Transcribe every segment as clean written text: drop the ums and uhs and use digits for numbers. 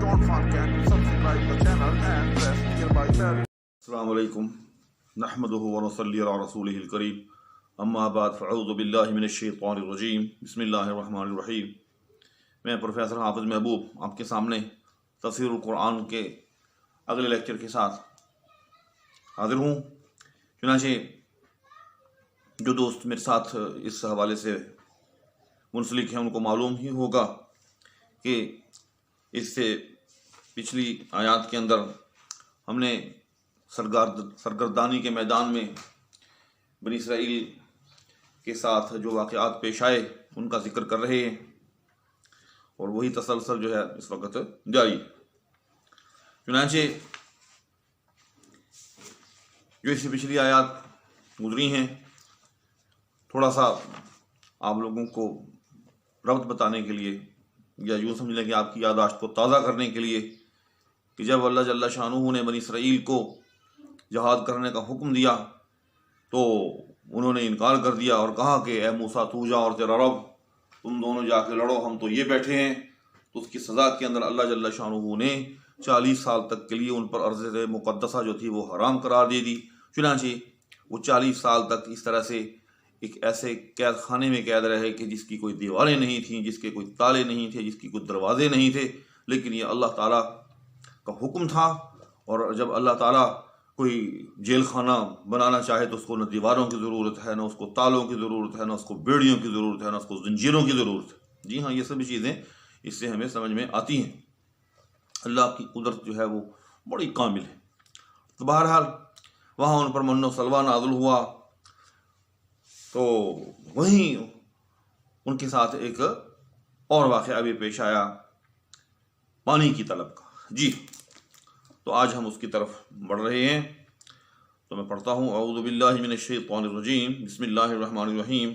want fun can subscribe the channel and press nearby bell. السلام علیکم نحمده ونصلی علی رسولہ الکریم اما بعد فاعوذ باللہ من الشیطان الرجیم بسم اللہ الرحمن الرحیم۔ میں پروفیسر حافظ محبوب آپ کے سامنے تفسیر القرآن کے اگلے لیکچر کے ساتھ حاضر ہوں۔ چنانچہ جو دوست میرے ساتھ اس حوالے سے منسلک ہیں ان کو معلوم ہی ہوگا کہ اس سے پچھلی آیات کے اندر ہم نے سرگردانی کے میدان میں بنی اسرائیل کے ساتھ جو واقعات پیش آئے ان کا ذکر کر رہے ہیں، اور وہی تسلسل جو ہے اس وقت جاری۔ چنانچہ جو اس سے پچھلی آیات گزری ہیں، تھوڑا سا آپ لوگوں کو ربط بتانے کے لیے یا یوں سمجھ لیں کہ آپ کی یادداشت کو تازہ کرنے کے لیے کہ جب اللہ جل شانہ نے بنی اسرائیل کو جہاد کرنے کا حکم دیا تو انہوں نے انکار کر دیا اور کہا کہ اے موسیٰ تو جا اور تیرا رب تم دونوں جا کے لڑو، ہم تو یہ بیٹھے ہیں۔ تو اس کی سزا کے اندر اللہ جل شانہ نے 40 سال تک کے لیے ان پر ارض مقدسہ جو تھی وہ حرام قرار دے دی۔ چنانچہ وہ 40 سال تک اس طرح سے ایک ایسے قید خانے میں قید رہے کہ جس کی کوئی دیواریں نہیں تھیں، جس کے کوئی تالے نہیں تھے، جس کی کوئی دروازے نہیں تھے، لیکن یہ اللہ تعالیٰ کا حکم تھا۔ اور جب اللہ تعالیٰ کوئی جیل خانہ بنانا چاہے تو اس کو نہ دیواروں کی ضرورت ہے، نہ اس کو تالوں کی ضرورت ہے، نہ اس کو بیڑیوں کی ضرورت ہے، نہ اس کو زنجیروں کی ضرورت ہے۔ جی ہاں، یہ سبھی چیزیں اس سے ہمیں سمجھ میں آتی ہیں۔ اللہ کی قدرت جو ہے وہ بڑی کامل ہے۔ تو بہرحال وہاں ان پر من و سلوہ نازل ہوا، تو وہیں ان کے ساتھ ایک اور واقعہ بھی پیش آیا پانی کی طلب کا۔ جی تو آج ہم اس کی طرف بڑھ رہے ہیں۔ تو میں پڑھتا ہوں، اعوذ باللہ من الشیطان الرجیم بسم اللہ الرحمن الرحیم۔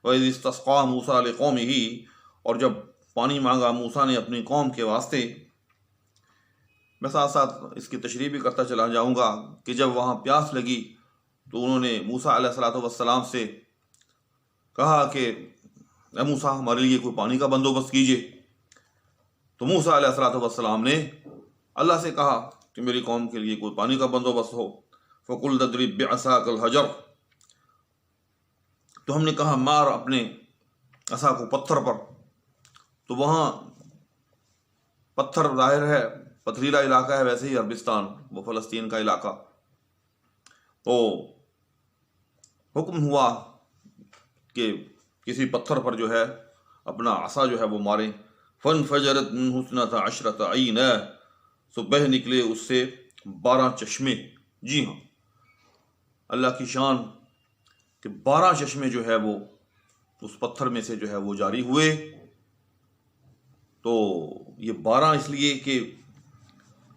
وَإِذِ اسْتَسْقَىٰ مُوسَىٰ لِقَوْمِهِ، اور جب پانی مانگا موسیٰ نے اپنی قوم کے واسطے۔ میں ساتھ ساتھ اس کی تشریح بھی کرتا چلا جاؤں گا کہ جب وہاں پیاس لگی تو انہوں نے موسیٰ علیہ السلام سے کہا کہ اے موسیٰ ہمارے لیے کوئی پانی کا بندوبست کیجیے۔ تو موسیٰ علیہ السلام نے اللہ سے کہا کہ میری قوم کے لیے کوئی پانی کا بندوبست ہو۔ فَقُلْ اضْرِب بِعَصَاكَ الْحَجَرَ، تو ہم نے کہا مار اپنے عصا کو پتھر پر۔ تو وہاں پتھر ظاہر ہے پتھریلا علاقہ ہے، ویسے ہی عربستان وہ فلسطین کا علاقہ۔ تو حکم ہوا کہ کسی پتھر پر جو ہے اپنا عصا جو ہے وہ ماریں۔ فَانْفَجَرَتْ مِنْهُ اثْنَتَا عَشْرَةَ عَيْنًا، سو بہہ نکلے اس سے 12 چشمے۔ جی ہاں، اللہ کی شان کہ 12 چشمے جو ہے وہ اس پتھر میں سے جو ہے وہ جاری ہوئے۔ تو یہ 12 اس لیے کہ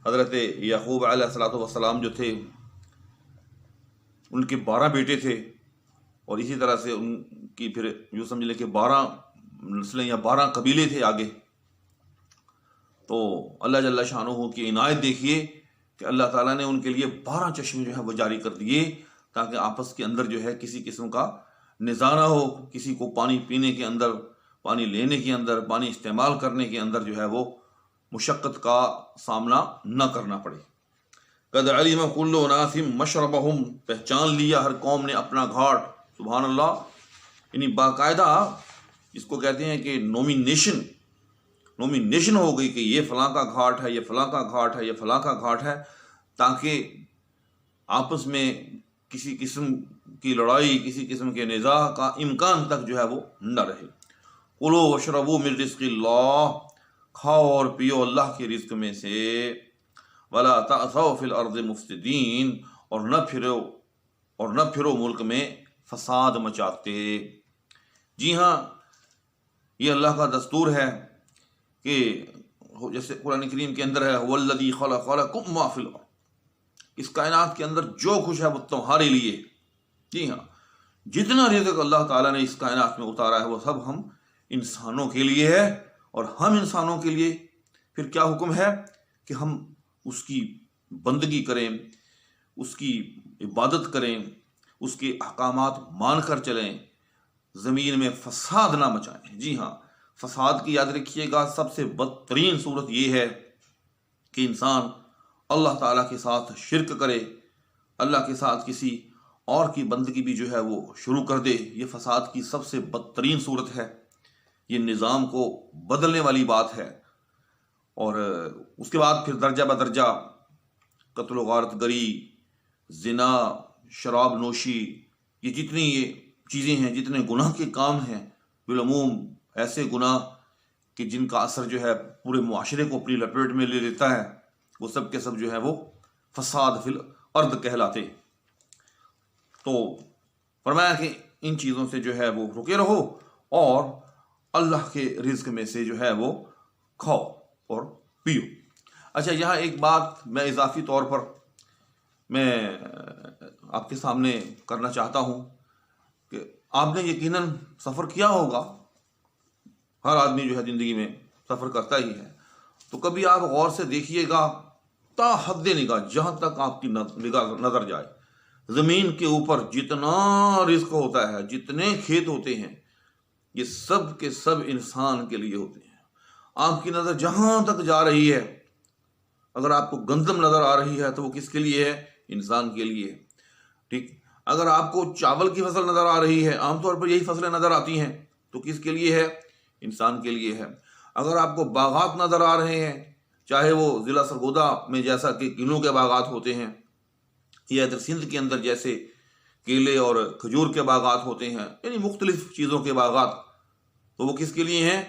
حضرت یعقوب علیہ السلام جو تھے ان کے 12 بیٹے تھے، اور اسی طرح سے ان کی پھر یوں سمجھ لیں کہ 12 نسلیں یا 12 قبیلے تھے آگے۔ تو اللہ جل شانہ کی عنایت دیکھیے کہ اللہ تعالیٰ نے ان کے لیے 12 چشمے جو ہے وہ جاری کر دیے، تاکہ آپس کے اندر جو ہے کسی قسم کا نزاع نہ ہو، کسی کو پانی پینے کے اندر، پانی لینے کے اندر، پانی استعمال کرنے کے اندر جو ہے وہ مشقت کا سامنا نہ کرنا پڑے۔ قد علم کل اناس مشربہم، پہچان لیا ہر قوم نے اپنا گھاٹ۔ سبحان اللہ، یعنی باقاعدہ اس کو کہتے ہیں کہ نومینیشن ہو گئی کہ یہ فلاں کا گھاٹ ہے، یہ فلاں کا گھاٹ ہے، یہ فلاں کا گھاٹ ہے، تاکہ آپس میں کسی قسم کی لڑائی، کسی قسم کے نزاع کا امکان تک جو ہے وہ نہ رہے۔ کلوا واشربوا من رزق اللہ، کھاؤ اور پیو اللہ کے رزق میں سے۔ ولا تعثوا فی الارض مفسدین، اور نہ پھرو ملک میں فساد مچاتے۔ جی ہاں، یہ اللہ کا دستور ہے کہ جیسے قرآن کریم کے اندر ہے هو الذی خلق لکم ما فی الارض، اس کائنات کے اندر جو کچھ ہے وہ تمہارے لیے۔ جی ہاں، جتنا رزق اللہ تعالیٰ نے اس کائنات میں اتارا ہے وہ سب ہم انسانوں کے لیے ہے، اور ہم انسانوں کے لیے پھر کیا حکم ہے کہ ہم اس کی بندگی کریں، اس کی عبادت کریں، اس کے احکامات مان کر چلیں، زمین میں فساد نہ مچائیں۔ جی ہاں، فساد کی یاد رکھیے گا، سب سے بدترین صورت یہ ہے کہ انسان اللہ تعالیٰ کے ساتھ شرک کرے، اللہ کے ساتھ کسی اور کی بندگی بھی جو ہے وہ شروع کر دے، یہ فساد کی سب سے بدترین صورت ہے، یہ نظام کو بدلنے والی بات ہے۔ اور اس کے بعد پھر درجہ بدرجہ قتل و غارت گری، زنا، شراب نوشی، یہ جتنی یہ چیزیں ہیں، جتنے گناہ کے کام ہیں، بالعموم ایسے گناہ کہ جن کا اثر جو ہے پورے معاشرے کو اپنی لپیٹ میں لے لیتا ہے، وہ سب کے سب جو ہے وہ فساد فی الارض کہلاتے۔ تو فرمایا کہ ان چیزوں سے جو ہے وہ رکے رہو اور اللہ کے رزق میں سے جو ہے وہ کھاؤ اور پیو۔ اچھا، یہاں ایک بات میں اضافی طور پر میں آپ کے سامنے کرنا چاہتا ہوں کہ آپ نے یقیناً سفر کیا ہوگا، ہر آدمی جو ہے زندگی میں سفر کرتا ہی ہے، تو کبھی آپ غور سے دیکھیے گا، تا حد نگاہ جہاں تک آپ کی نگاہ نظر جائے، زمین کے اوپر جتنا رزق ہوتا ہے، جتنے کھیت ہوتے ہیں، یہ سب کے سب انسان کے لیے ہوتے ہیں۔ آپ کی نظر جہاں تک جا رہی ہے، اگر آپ کو گندم نظر آ رہی ہے تو وہ کس کے لیے ہے؟ انسان کے لیے ہے، ٹھیک۔ اگر آپ کو چاول کی فصل نظر آ رہی ہے، عام طور پر یہی فصلیں نظر آتی ہیں، تو کس کے لیے ہے؟ انسان کے لیے ہے۔ اگر آپ کو باغات نظر آ رہے ہیں، چاہے وہ ضلع سرگودا میں جیسا کہ کینوں کے باغات ہوتے ہیں، یا ادھر سندھ کے اندر جیسے کیلے اور کھجور کے باغات ہوتے ہیں، یعنی مختلف چیزوں کے باغات، تو وہ کس کے لیے ہیں؟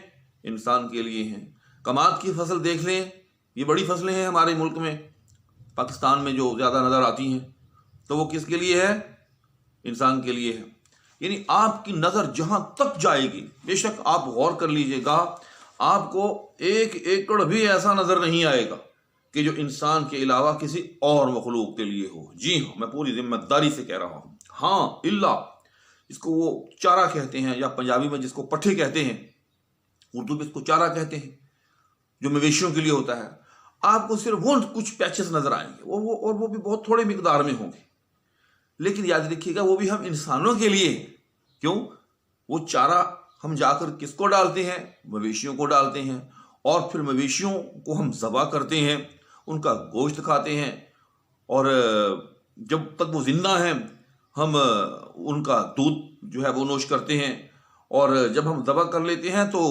انسان کے لیے ہیں۔ کماد کی فصل دیکھ لیں، یہ بڑی فصلیں ہیں ہمارے ملک میں، پاکستان میں جو زیادہ نظر آتی ہیں، تو وہ کس کے لیے ہے؟ انسان کے لیے ہے۔ یعنی آپ کی نظر جہاں تک جائے گی، بے شک آپ غور کر لیجئے گا، آپ کو ایک ایکڑ بھی ایسا نظر نہیں آئے گا کہ جو انسان کے علاوہ کسی اور مخلوق کے لیے ہو۔ جی ہاں، میں پوری ذمہ داری سے کہہ رہا ہوں، ہاں الا اس کو وہ چارہ کہتے ہیں، یا پنجابی میں جس کو پٹھے کہتے ہیں، اردو میں اس کو چارہ کہتے ہیں، جو مویشیوں کے لیے ہوتا ہے۔ آپ کو صرف وہ کچھ پیچز نظر آئیں گے، اور وہ بھی بہت تھوڑے مقدار میں ہوں گے، لیکن یاد رکھیے گا وہ بھی ہم انسانوں کے لیے ہیں۔ کیوں؟ وہ چارہ ہم جا کر کس کو ڈالتے ہیں؟ مویشیوں کو ڈالتے ہیں، اور پھر مویشیوں کو ہم ذبح کرتے ہیں، ان کا گوشت کھاتے ہیں، اور جب تک وہ زندہ ہیں ہم ان کا دودھ جو ہے وہ نوش کرتے ہیں، اور جب ہم ذبح کر لیتے ہیں تو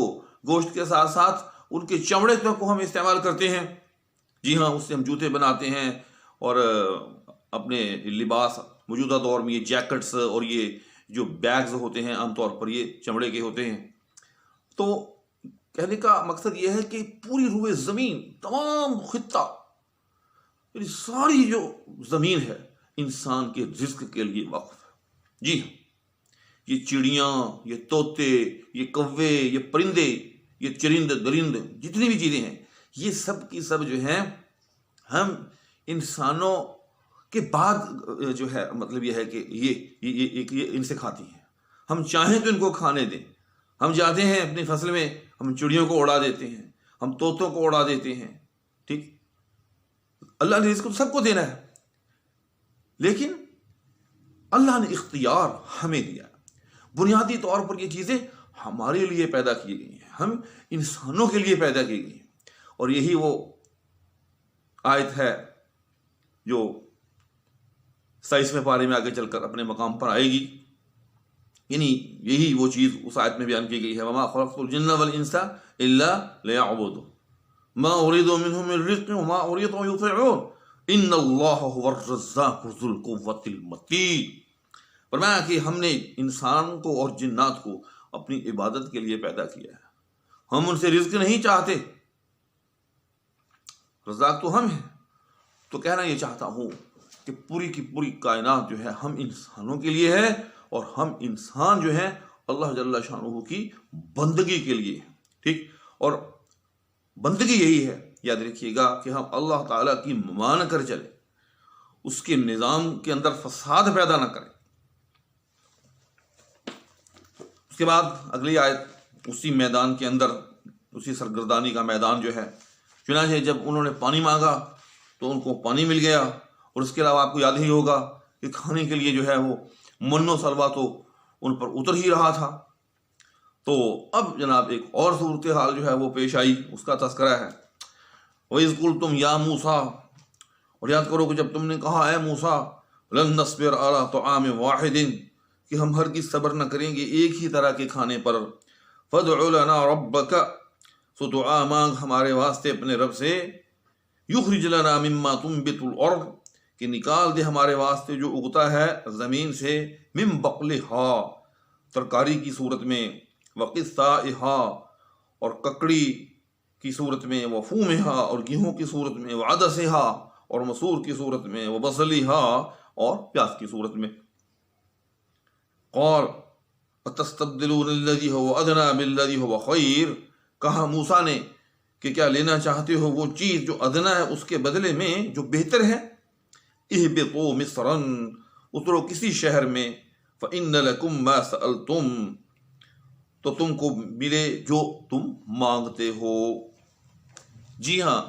گوشت کے ساتھ ساتھ ان کے چمڑے کو ہم استعمال کرتے ہیں۔ جی ہاں، اس سے ہم جوتے بناتے ہیں، اور اپنے لباس موجودہ دور میں یہ جیکٹس اور یہ جو بیگز ہوتے ہیں عام طور پر یہ چمڑے کے ہوتے ہیں۔ تو کہنے کا مقصد یہ ہے کہ پوری روئے زمین، تمام خطہ، یعنی ساری جو زمین ہے انسان کے رزق کے لیے وقف ہے۔ جی ہاں، یہ چڑیاں، یہ طوطے، یہ کوے، یہ پرندے، یہ چرند درند، جتنی بھی چیزیں ہیں، یہ سب کی سب جو ہیں ہم انسانوں کے بعد جو ہے مطلب یہ ہے کہ یہ ان سے کھاتی ہیں۔ ہم چاہیں تو ان کو کھانے دیں، ہم جاتے ہیں اپنی فصل میں، ہم چڑیوں کو اڑا دیتے ہیں، ہم طوطوں کو اڑا دیتے ہیں، ٹھیک۔ اللہ نے رزق سب کو دینا ہے، لیکن اللہ نے اختیار ہمیں دیا۔ بنیادی طور پر یہ چیزیں ہمارے لیے پیدا کی گئی ہیں، ہم انسانوں کے لیے پیدا کی گئی ہیں، اور یہی وہ آیت ہے جو 27ویں پارے میں آگے چل کر اپنے مقام پر آئے گی۔ یعنی یہی وہ چیز اس آیت میں بیان کی گئی ہے، وَمَا خَلَقْتُ الْجِنَّ وَالْإِنسَ إِلَّا لِيَعْبُدُونِ مَا أُرِيدُ مِنْهُم مِّن رِّزْقٍ وَمَا أُرِيدُ أَن يُطْعِمُونِ إِنَّ اللَّهَ هُوَ الرَّزَّاقُ ذُو الْقُوَّةِ الْمَتِينُ۔ فرمایا کہ ہم نے انسان کو اور جنات کو اپنی عبادت کے لیے پیدا کیا ہے، ہم ان سے رزق نہیں چاہتے، رزاق تو ہم ہیں۔ تو کہنا یہ چاہتا ہوں کہ پوری کی پوری کائنات جو ہے ہم انسانوں کے لیے ہے، اور ہم انسان جو ہیں اللہ جل شانہ کی بندگی کے لیے، ٹھیک۔ اور بندگی یہی ہے، یاد رکھیے گا، کہ ہم اللہ تعالیٰ کی مان کر چلیں، اس کے نظام کے اندر فساد پیدا نہ کریں۔ اس کے بعد اگلی آیت اسی میدان کے اندر، اسی سرگردانی کا میدان جو ہے، چنانچہ جب انہوں نے پانی مانگا تو ان کو پانی مل گیا، اور اس کے علاوہ آپ کو یاد ہی ہوگا کہ کھانے کے لیے جو ہے وہ من و سلوہ تو ان پر اتر ہی رہا تھا۔ تو اب جناب ایک اور صورتحال جو ہے وہ پیش آئی، اس کا تذکرہ ہے۔ وَإِذْ قُلْتُمْ يَا موسیٰ، اور یاد کرو کہ جب تم نے کہا اے موسیٰ، لَن نَّصْبِرَ عَلَىٰ طَعَامٍ وَاحِدٍ، کہ ہم ہرگز صبر نہ کریں گے ایک ہی طرح کے کھانے پر، فَادْعُ لَنَا رَبَّكَ، سو دعا مانگ ہمارے واسطے اپنے رب سے، یخرج لنا مما تنبت الارض، کہ نکال دے ہمارے واسطے جو اگتا ہے زمین سے، من بقلہا، ترکاری کی صورت میں، وقثائہا، اور ککڑی کی صورت میں، وفومہا، اور گیہوں کی صورت میں، وعدسہا، اور مسور کی صورت میں، وبصلہا، اور پیاز کی صورت میں۔ قال اتستبدلون الذی هو ادنی بالذی هو خیر، کہا موسیٰ نے کہ کیا لینا چاہتے ہو وہ چیز جو ادنا ہے اس کے بدلے میں جو بہتر ہے؟ اہبطوا مصرا، اترو کسی شہر میں، فإن لکم ما سألتم، تو تم کو ملے جو تم مانگتے ہو۔ جی ہاں،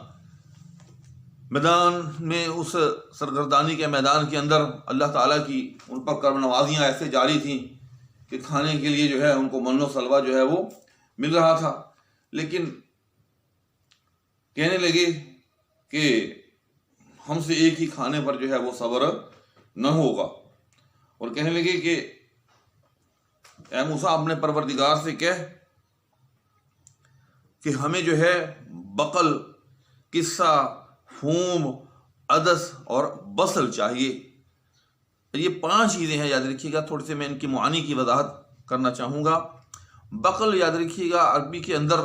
میدان میں، اس سرگردانی کے میدان کے اندر اللہ تعالیٰ کی ان پر کرم نوازیاں ایسے جاری تھیں کہ کھانے کے لیے جو ہے ان کو من و سلوہ جو ہے وہ مل رہا تھا، لیکن کہنے لگے کہ ہم سے ایک ہی کھانے پر جو ہے وہ صبر نہ ہوگا، اور کہنے لگے کہ اے موسیٰ اپنے پروردگار سے کہہ کہ ہمیں جو ہے بقل، قصہ، فوم، عدس اور بصل چاہیے۔ یہ 5 چیزیں ہیں، یاد رکھیے گا، تھوڑے سے میں ان کی معانی کی وضاحت کرنا چاہوں گا۔ بقل یاد رکھیے گا عربی کے اندر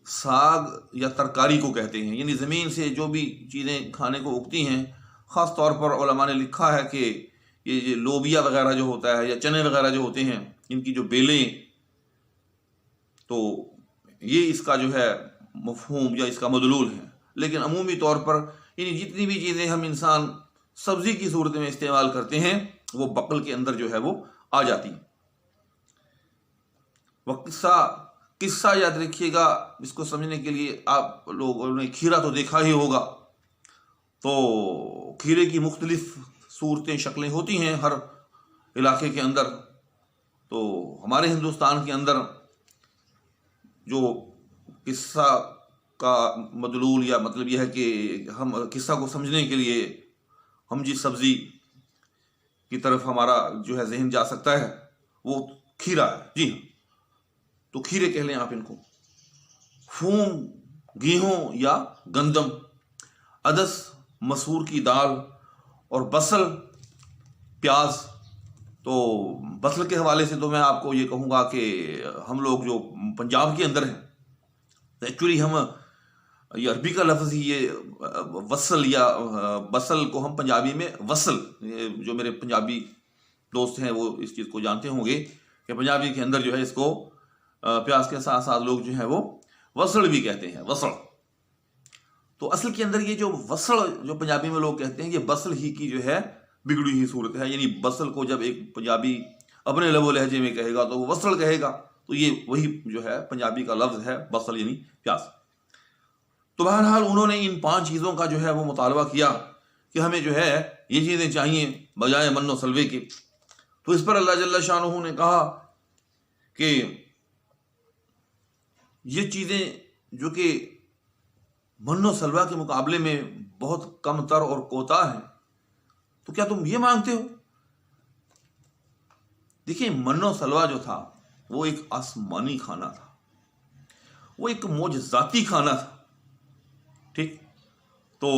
ساگ یا ترکاری کو کہتے ہیں، یعنی زمین سے جو بھی چیزیں کھانے کو اگتی ہیں۔ خاص طور پر علماء نے لکھا ہے کہ یہ لوبیا وغیرہ جو ہوتا ہے یا چنے وغیرہ جو ہوتے ہیں، ان کی جو بیلیں، تو یہ اس کا جو ہے مفہوم یا اس کا مدلول ہے۔ لیکن عمومی طور پر یعنی جتنی بھی چیزیں ہم انسان سبزی کی صورت میں استعمال کرتے ہیں وہ بقل کے اندر جو ہے وہ آ جاتی ہیں۔ قصہ یاد رکھیے گا، اس کو سمجھنے کے لیے آپ لوگوں نے کھیرا تو دیکھا ہی ہوگا، تو کھیرے کی مختلف صورتیں، شکلیں ہوتی ہیں ہر علاقے کے اندر۔ تو ہمارے ہندوستان کے اندر جو قصہ کا مدلول یا مطلب یہ ہے کہ ہم قصہ کو سمجھنے کے لیے ہم جس سبزی کی طرف ہمارا جو ہے ذہن جا سکتا ہے وہ کھیرا ہے۔ جی ہاں، تو کھیرے کہہ لیں آپ ان کو۔ فوم، گیہوں یا گندم، عدس، مسور کی دال، اور بصل، پیاز۔ تو بصل کے حوالے سے تو میں آپ کو یہ کہوں گا کہ ہم لوگ جو پنجاب کے اندر ہیں، ایکچولی ہم یہ عربی کا لفظ ہی یہ وصل یا بصل کو ہم پنجابی میں وصل، جو میرے پنجابی دوست ہیں وہ اس چیز کو جانتے ہوں گے کہ پنجابی کے اندر جو ہے اس کو پیاز کے ساتھ ساتھ لوگ جو ہیں وہ وصل بھی کہتے ہیں، وصل۔ تو اصل کے اندر یہ جو وصل جو پنجابی میں لوگ کہتے ہیں، یہ بصل ہی کی جو ہے بگڑی ہوئی صورت ہے۔ یعنی بصل کو جب ایک پنجابی اپنے لب و لہجے میں کہے گا تو وہ وصل کہے گا، تو یہ وہی جو ہے پنجابی کا لفظ ہے، بصل یعنی پیاز۔ تو بہرحال انہوں نے ان 5 چیزوں کا جو ہے وہ مطالبہ کیا کہ ہمیں جو ہے یہ چیزیں چاہیے بجائے من و سلوے کے۔ تو اس پر اللہ جل شانہ نے کہا کہ یہ چیزیں جو کہ من و سلوہ کے مقابلے میں بہت کم تر اور کوتاہ ہیں، تو کیا تم یہ مانگتے ہو؟ دیکھیں، من و سلوہ جو تھا وہ ایک آسمانی کھانا تھا، وہ ایک معجزاتی کھانا تھا، ٹھیک؟ تو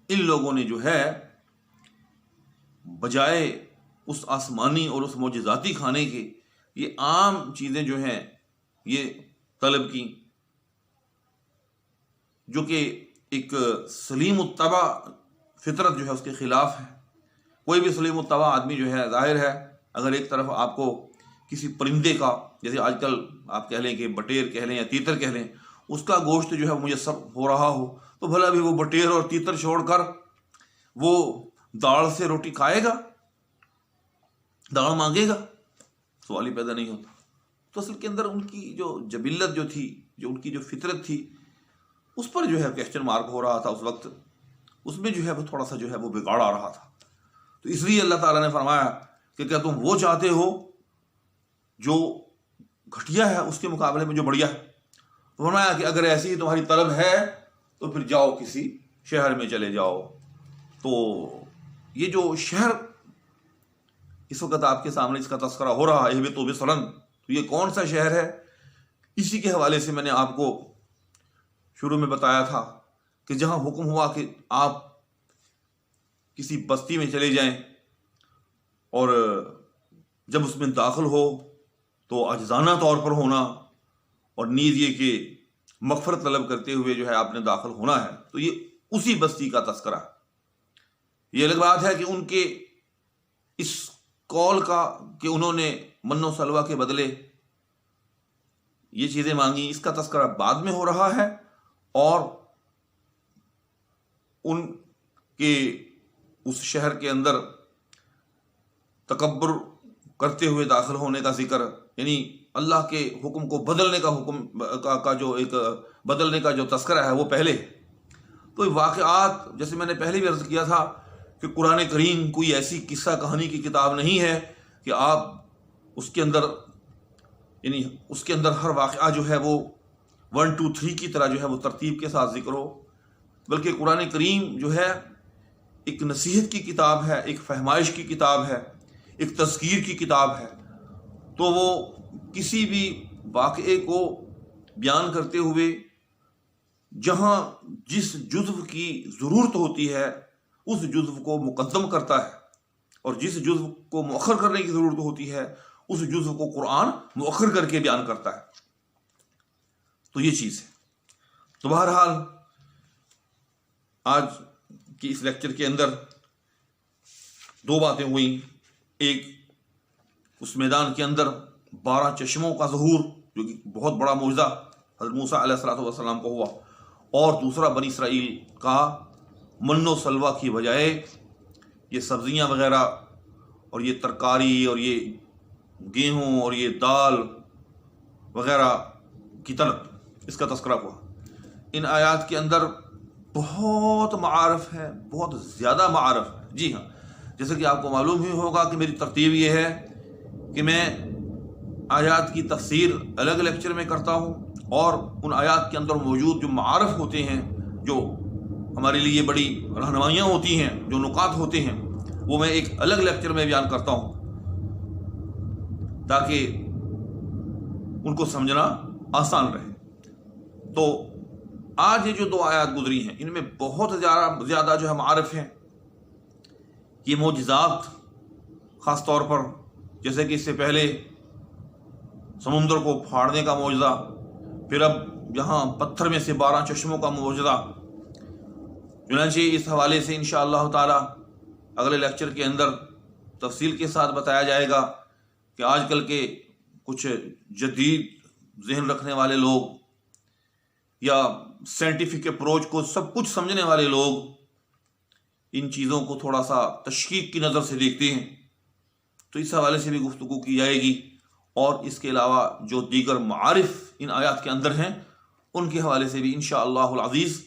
ان لوگوں نے جو ہے بجائے اس آسمانی اور اس معجزاتی کھانے کے یہ عام چیزیں جو ہیں یہ طلب کی، جو کہ ایک سلیم الطبع فطرت جو ہے اس کے خلاف ہے۔ کوئی بھی سلیم الطبع آدمی جو ہے، ظاہر ہے اگر ایک طرف آپ کو کسی پرندے کا، جیسے آج کل آپ کہہ لیں کہ بٹیر کہہ لیں یا تیتر کہہ لیں، اس کا گوشت جو ہے میسر ہو رہا ہو، تو بھلا بھی وہ بٹیر اور تیتر چھوڑ کر وہ داڑھ سے روٹی کھائے گا؟ داڑھ مانگے گا؟ سوال ہی پیدا نہیں ہوتا۔ تو اصل کے اندر ان کی جو جبلت جو تھی، جو ان کی جو فطرت تھی، اس پر جو ہے کویسچن مارک ہو رہا تھا اس وقت، اس میں جو ہے وہ تھوڑا سا جو ہے وہ بگاڑ آ رہا تھا۔ تو اس لیے اللہ تعالیٰ نے فرمایا کہ کیا تم وہ چاہتے ہو جو گھٹیا ہے اس کے مقابلے میں جو بڑھیا ہے؟ تو فرمایا کہ اگر ایسی ہی تمہاری طلب ہے تو پھر جاؤ کسی شہر میں چلے جاؤ. تو یہ جو شہر اس وقت آپ کے سامنے اس کا تذکرہ ہو رہا ہے اہبطوا مصرا، تو یہ کون سا شہر ہے؟ اسی کے حوالے سے میں نے آپ کو شروع میں بتایا تھا کہ جہاں حکم ہوا کہ آپ کسی بستی میں چلے جائیں اور جب اس میں داخل ہو تو عاجزانہ طور پر ہونا، اور نیز یہ کہ مغفرت طلب کرتے ہوئے جو ہے آپ نے داخل ہونا ہے. تو یہ اسی بستی کا تذکرہ ہے. یہ الگ بات ہے کہ ان کے اس قول کا کہ انہوں نے من و سلوہ کے بدلے یہ چیزیں مانگی، اس کا تذکرہ بعد میں ہو رہا ہے، اور ان کے اس شہر کے اندر تکبر کرتے ہوئے داخل ہونے کا ذکر، یعنی اللہ کے حکم کو بدلنے کا حکم کا جو ایک بدلنے کا جو تذکرہ ہے وہ پہلے. تو واقعات جیسے میں نے پہلے بھی عرض کیا تھا کہ قرآن کریم کوئی ایسی قصہ کہانی کی کتاب نہیں ہے کہ آپ اس کے اندر یعنی اس کے اندر ہر واقعہ جو ہے وہ 1 2 3 کی طرح جو ہے وہ ترتیب کے ساتھ ذکر ہو، بلکہ قرآن کریم جو ہے ایک نصیحت کی کتاب ہے، ایک فہمائش کی کتاب ہے، ایک تذکیر کی کتاب ہے. تو وہ کسی بھی واقعے کو بیان کرتے ہوئے جہاں جس جزو کی ضرورت ہوتی ہے اس جزو کو مقدم کرتا ہے، اور جس جزو کو مؤخر کرنے کی ضرورت ہوتی ہے اس جزو کو قرآن مؤخر کر کے بیان کرتا ہے. تو یہ چیز ہے. تو بہرحال آج کی اس لیکچر کے اندر 2 باتیں ہوئیں. ایک، اس میدان کے اندر 12 چشموں کا ظہور جو کہ بہت بڑا معجزہ حضرت موسیٰ علیہ السلام کو ہوا، اور دوسرا بنی اسرائیل کا من و سلوہ کی بجائے یہ سبزیاں وغیرہ اور یہ ترکاری اور یہ گیہوں اور یہ دال وغیرہ کی طلب، اس کا تذکرہ ہوا. ان آیات کے اندر بہت معارف ہے، بہت زیادہ معارف ہے. جی ہاں، جیسے کہ آپ کو معلوم ہی ہوگا کہ میری ترتیب یہ ہے کہ میں آیات کی تفسیر الگ لیکچر میں کرتا ہوں، اور ان آیات کے اندر موجود جو معارف ہوتے ہیں، جو ہمارے لیے بڑی رہنمائیاں ہوتی ہیں، جو نکات ہوتے ہیں، وہ میں ایک الگ لیکچر میں بیان کرتا ہوں تاکہ ان کو سمجھنا آسان رہے. تو آج یہ جو 2 آیات گزری ہیں ان میں بہت زیادہ جو ہے معارف ہیں. یہ معجزات خاص طور پر جیسے کہ اس سے پہلے سمندر کو پھاڑنے کا معجزہ، پھر اب یہاں پتھر میں سے 12 چشموں کا معجزہ. چنانچہ اس حوالے سے انشاءاللہ تعالی اگلے لیکچر کے اندر تفصیل کے ساتھ بتایا جائے گا کہ آج کل کے کچھ جدید ذہن رکھنے والے لوگ یا سائنٹیفک اپروچ کو سب کچھ سمجھنے والے لوگ ان چیزوں کو تھوڑا سا تشکیک کی نظر سے دیکھتے ہیں. تو اس حوالے سے بھی گفتگو کی جائے گی، اور اس کے علاوہ جو دیگر معارف ان آیات کے اندر ہیں ان کے حوالے سے بھی انشاءاللہ العزیز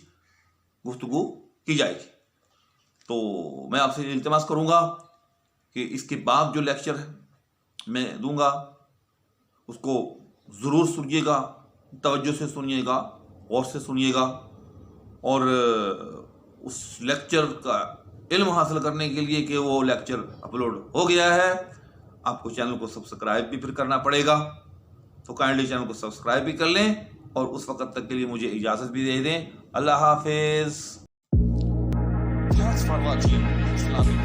گفتگو کی جائے گی. تو میں آپ سے التماس کروں گا کہ اس کے بعد جو لیکچر میں دوں گا اس کو ضرور سنیے گا، توجہ سے سنیے گا، غور سے سنیے گا، اور اس لیکچر کا علم حاصل کرنے کے لیے کہ وہ لیکچر اپلوڈ ہو گیا ہے آپ کو چینل کو سبسکرائب بھی پھر کرنا پڑے گا. تو کائنڈلی چینل کو سبسکرائب بھی کر لیں، اور اس وقت تک کے لیے مجھے اجازت بھی دے دیں. اللہ حافظ. Thanks for watching Islamic